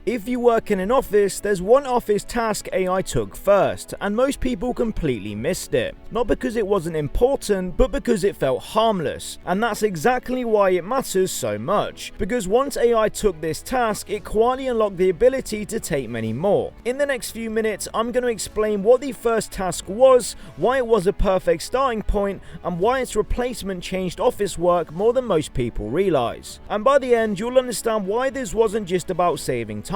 If you work in an office, there's one office task AI took first, and most people completely missed it. Not because it wasn't important, but because it felt harmless. And that's exactly why it matters so much. Because once AI took this task, it quietly unlocked the ability to take many more. In the next few minutes, I'm going to explain what the first task was, why it was a perfect starting point, and why its replacement changed office work more than most people realize. And by the end, you'll understand why this wasn't just about saving time.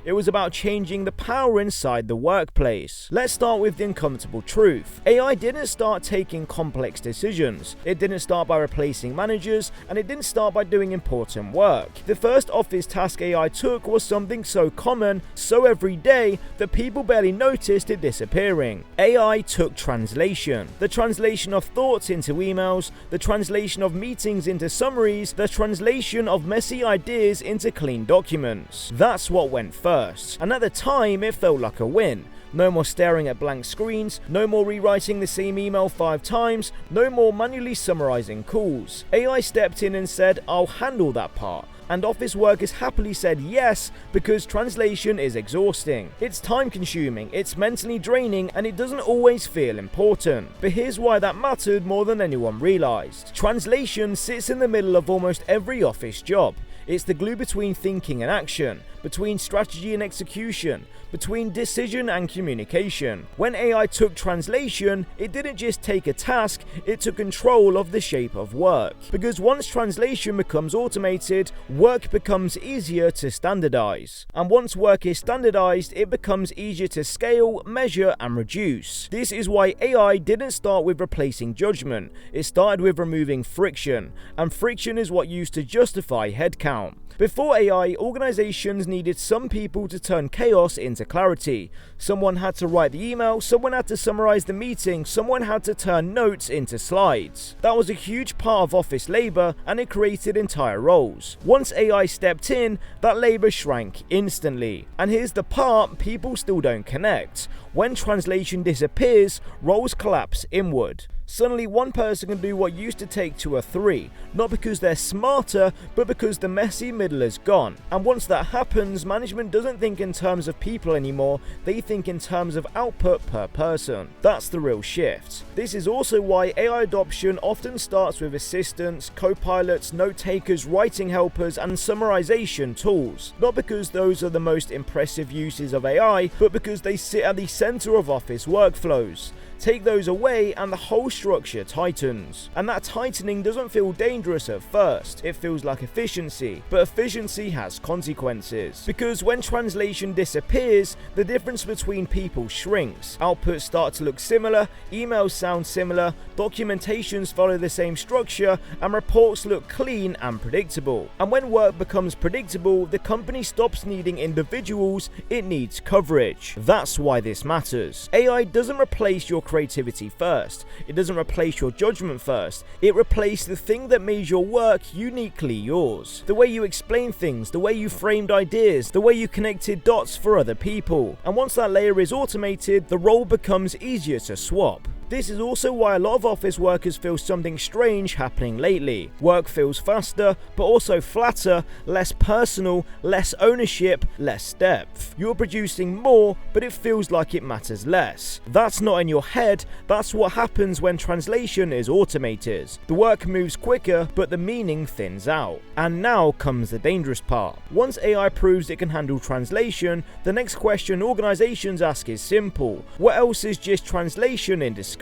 It was about changing the power inside the workplace. Let's start with the uncomfortable truth. AI didn't start taking complex decisions. It didn't start by replacing managers, and it didn't start by doing important work. The first office task AI took was something so common, so everyday, that people barely noticed it disappearing. AI took translation. The translation of thoughts into emails, the translation of meetings into summaries, the translation of messy ideas into clean documents. That's what went first, and at the time it felt like a win. No more staring at blank screens, no more rewriting the same email 5 times, no more manually summarizing calls. AI stepped in and said, "I'll handle that part." And office workers happily said yes, because translation is exhausting. It's time consuming, it's mentally draining, and it doesn't always feel important. But here's why that mattered more than anyone realized. Translation sits in the middle of almost every office job. It's the glue between thinking and action, between strategy and execution, between decision and communication. When AI took translation, it didn't just take a task, it took control of the shape of work. Because once translation becomes automated, work becomes easier to standardize. And once work is standardized, it becomes easier to scale, measure, and reduce. This is why AI didn't start with replacing judgment, it started with removing friction. And friction is what used to justify headcount. Before AI, organizations needed some people to turn chaos into clarity. Someone had to write the email, someone had to summarize the meeting, someone had to turn notes into slides. That was a huge part of office labor, and it created entire roles. Once AI stepped in, that labor shrank instantly. And here's the part people still don't connect. When translation disappears, roles collapse inward. Suddenly one person can do what used to take 2 or 3, not because they're smarter, but because the messy middle is gone. And once that happens, management doesn't think in terms of people anymore, they think in terms of output per person. That's the real shift. This is also why AI adoption often starts with assistants, co-pilots, note-takers, writing helpers, and summarization tools. Not because those are the most impressive uses of AI, but because they sit at the center of office workflows. Take those away and the whole structure tightens. And that tightening doesn't feel dangerous at first, it feels like efficiency, but efficiency has consequences. Because when translation disappears, the difference between people shrinks. Outputs start to look similar, emails sound similar, documentations follow the same structure, and reports look clean and predictable. And when work becomes predictable, the company stops needing individuals, it needs coverage. That's why this matters. AI doesn't replace your creativity first. It doesn't replace your judgment first. It replaces the thing that made your work uniquely yours. The way you explain things, the way you framed ideas, the way you connected dots for other people. And once that layer is automated, the role becomes easier to swap. This is also why a lot of office workers feel something strange happening lately. Work feels faster, but also flatter, less personal, less ownership, less depth. You're producing more, but it feels like it matters less. That's not in your head, that's what happens when translation is automated. The work moves quicker, but the meaning thins out. And now comes the dangerous part. Once AI proves it can handle translation, the next question organizations ask is simple. What else is just translation in disguise?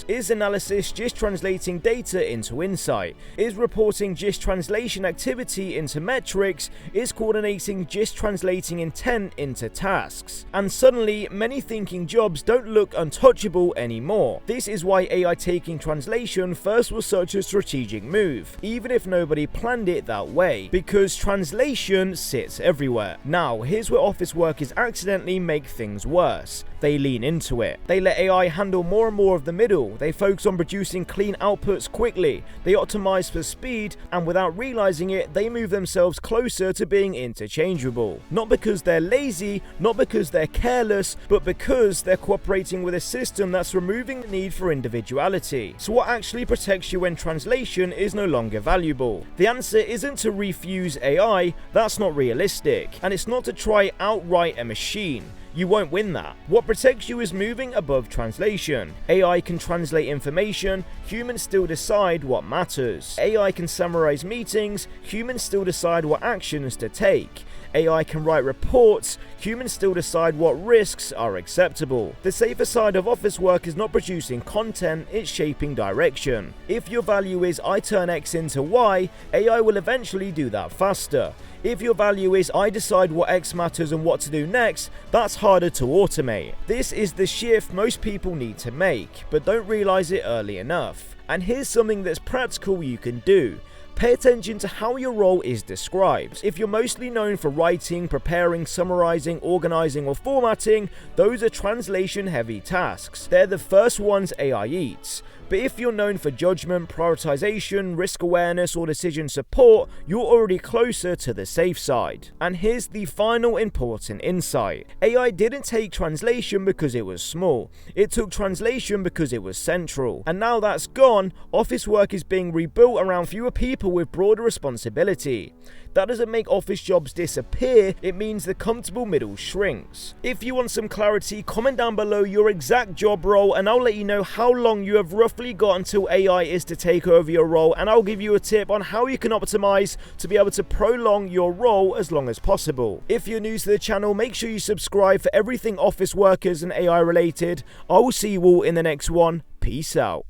Is analysis just translating data into insight? Is reporting just translation activity into metrics? Is coordinating just translating intent into tasks? And suddenly, many thinking jobs don't look untouchable anymore. This is why AI taking translation first was such a strategic move, even if nobody planned it that way, because translation sits everywhere. Now, here's where office workers accidentally make things worse. They lean into it. They let AI handle more and more of of the middle. They focus on producing clean outputs quickly, they optimize for speed, and without realizing it, they move themselves closer to being interchangeable. Not because they're lazy, not because they're careless, but because they're cooperating with a system that's removing the need for individuality. So what actually protects you when translation is no longer valuable? The answer isn't to refuse AI, that's not realistic, and it's not to try outright a machine. You won't win that. What protects you is moving above translation. AI can translate information, humans still decide what matters. AI can summarize meetings, humans still decide what actions to take. AI can write reports, humans still decide what risks are acceptable. The safer side of office work is not producing content, it's shaping direction. If your value is I turn X into Y, AI will eventually do that faster. If your value is I decide what X matters and what to do next, that's harder to automate. This is the shift most people need to make, but don't realize it early enough. And here's something that's practical you can do. Pay attention to how your role is described. If you're mostly known for writing, preparing, summarizing, organizing, or formatting, those are translation-heavy tasks. They're the first ones AI eats. But if you're known for judgment, prioritization, risk awareness, or decision support, you're already closer to the safe side. And here's the final important insight. AI didn't take translation because it was small. It took translation because it was central. And now that's gone, office work is being rebuilt around fewer people with broader responsibility. That doesn't make office jobs disappear, it means the comfortable middle shrinks. If you want some clarity, comment down below your exact job role and I'll let you know how long you have roughly got until AI is to take over your role, and I'll give you a tip on how you can optimize to be able to prolong your role as long as possible. If you're new to the channel, make sure you subscribe for everything office workers and AI related. I will see you all in the next one. Peace out.